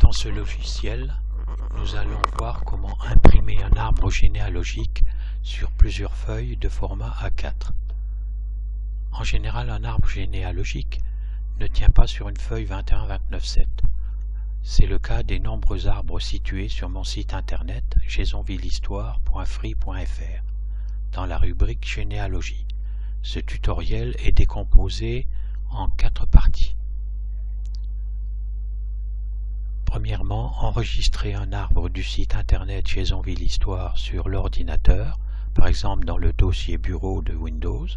Dans ce logiciel, nous allons voir comment imprimer un arbre généalogique sur plusieurs feuilles de format A4. En général, un arbre généalogique ne tient pas sur une feuille 21-29-7. C'est le cas des nombreux arbres situés sur mon site internet jasonvillehistoire.free.fr dans la rubrique généalogie. Ce tutoriel est décomposé en 4 parties. Premièrement, enregistrer un arbre du site internet jasonvillehistoire sur l'ordinateur, par exemple dans le dossier bureau de Windows.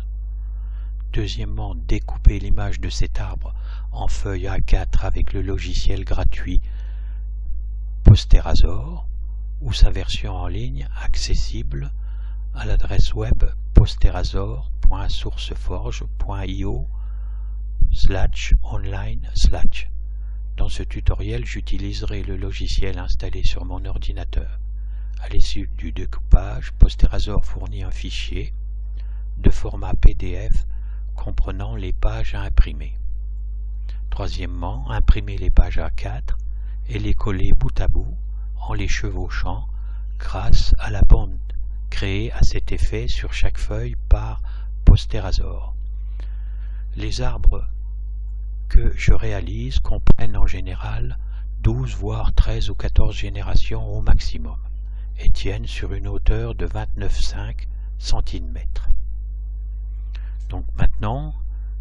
Deuxièmement, découper l'image de cet arbre en feuille A4 avec le logiciel gratuit Posterazor ou sa version en ligne accessible à l'adresse web posterazor.sourceforge.io/online/. Dans ce tutoriel, j'utiliserai le logiciel installé sur mon ordinateur. À l'issue du découpage, Posterazor fournit un fichier de format PDF comprenant les pages à imprimer. Troisièmement, imprimer les pages A4 et les coller bout à bout en les chevauchant grâce à la bande créée à cet effet sur chaque feuille par Posterazor. Les arbres que je réalise comprennent en général 12 voire 13 ou 14 générations au maximum et tiennent sur une hauteur de 29,5 cm. Donc maintenant,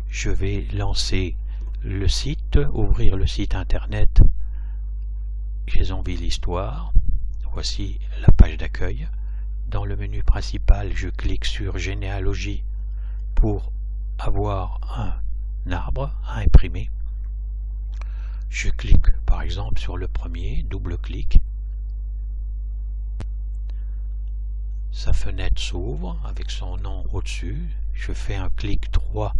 je vais lancer le site, ouvrir le site internet jasonvillehistoire. Voici la page d'accueil. Dans le menu principal, je clique sur généalogie pour avoir un arbre à imprimer. Je clique par exemple sur le premier, double-clic. Sa fenêtre s'ouvre avec son nom au-dessus. Je fais un clic droit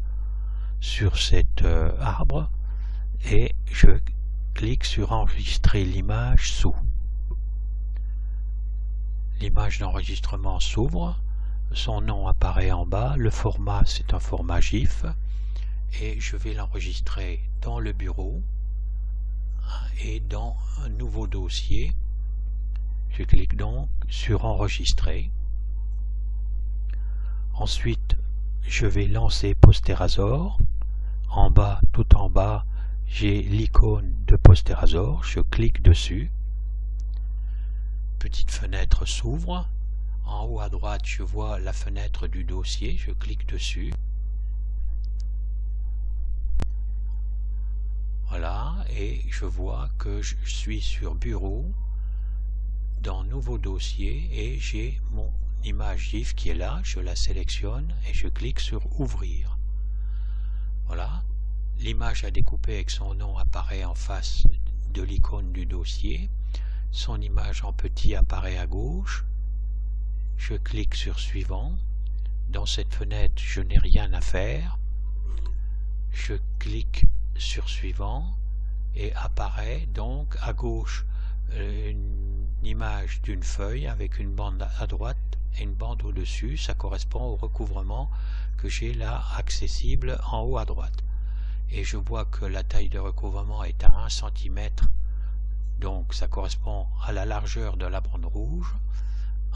sur cet arbre et je clique sur enregistrer l'image sous. L'image d'enregistrement s'ouvre, son nom apparaît en bas, le format c'est un format GIF et je vais l'enregistrer dans le bureau et dans un nouveau dossier. Je clique donc sur enregistrer. Ensuite, je vais lancer Posterazor. En bas, tout en bas, j'ai l'icône de Posterazor. Je clique dessus. Petite fenêtre s'ouvre. En haut à droite, je vois la fenêtre du dossier. Je clique dessus. Voilà, et je vois que je suis sur Bureau, dans Nouveau dossier, et j'ai mon image GIF qui est là. Je la sélectionne et je clique sur Ouvrir. Voilà, l'image à découper avec son nom apparaît en face de l'icône du dossier. Son image en petit apparaît à gauche. Je clique sur Suivant. Dans cette fenêtre, je n'ai rien à faire. Je clique sur Suivant et apparaît donc à gauche une image d'une feuille avec une bande à droite et une bande au-dessus. Ça correspond au recouvrement que j'ai là accessible en haut à droite. Et je vois que la taille de recouvrement est à 1 cm, donc ça correspond à la largeur de la bande rouge,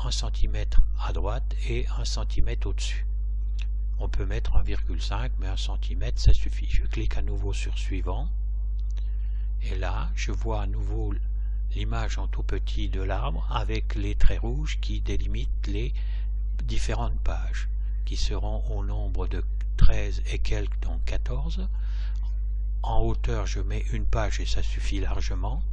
1 cm à droite et 1 cm au-dessus. On peut mettre 1,5 mais 1 cm ça suffit. Je clique à nouveau sur Suivant et là je vois à nouveau l'image en tout petit de l'arbre avec les traits rouges qui délimitent les différentes pages qui seront au nombre de 13 et quelques, donc 14. En hauteur je mets une page et ça suffit largement.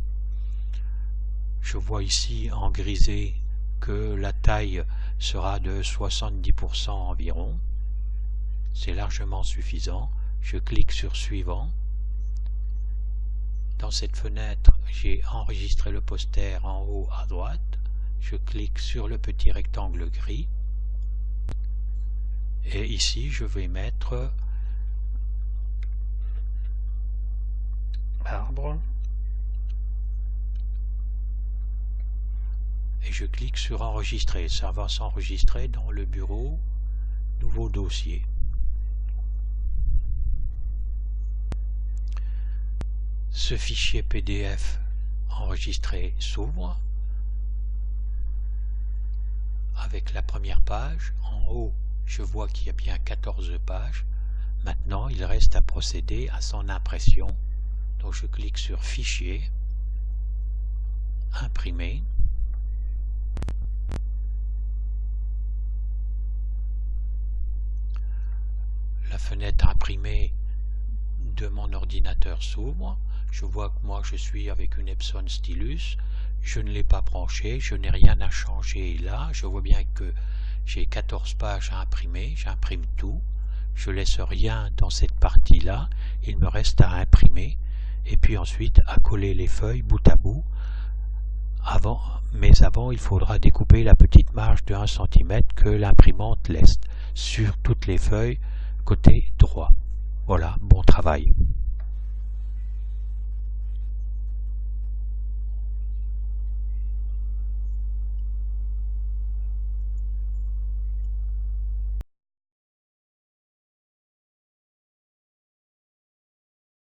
Je vois ici en grisé que la taille sera de 70% environ. C'est largement suffisant. Je clique sur Suivant. Dans cette fenêtre, j'ai enregistré le poster en haut à droite. Je clique sur le petit rectangle gris. Et ici, je vais mettre arbre. Et je clique sur Enregistrer. Ça va s'enregistrer dans le bureau, Nouveau dossier. Ce fichier PDF enregistrer s'ouvre avec la première page. En haut, je vois qu'il y a bien 14 pages. Maintenant, il reste à procéder à son impression. Donc je clique sur Fichier, Imprimer. La fenêtre imprimée de mon ordinateur s'ouvre. Je vois que moi je suis avec une Epson Stylus. Je ne l'ai pas branché, je n'ai rien à changer là. Je vois bien que j'ai 14 pages à imprimer. J'imprime tout. Je laisse rien dans cette partie-là. Il me reste à imprimer. Et puis ensuite à coller les feuilles bout à bout. Mais avant, il faudra découper la petite marge de 1 cm que l'imprimante laisse sur toutes les feuilles côté droit. Voilà, bon travail.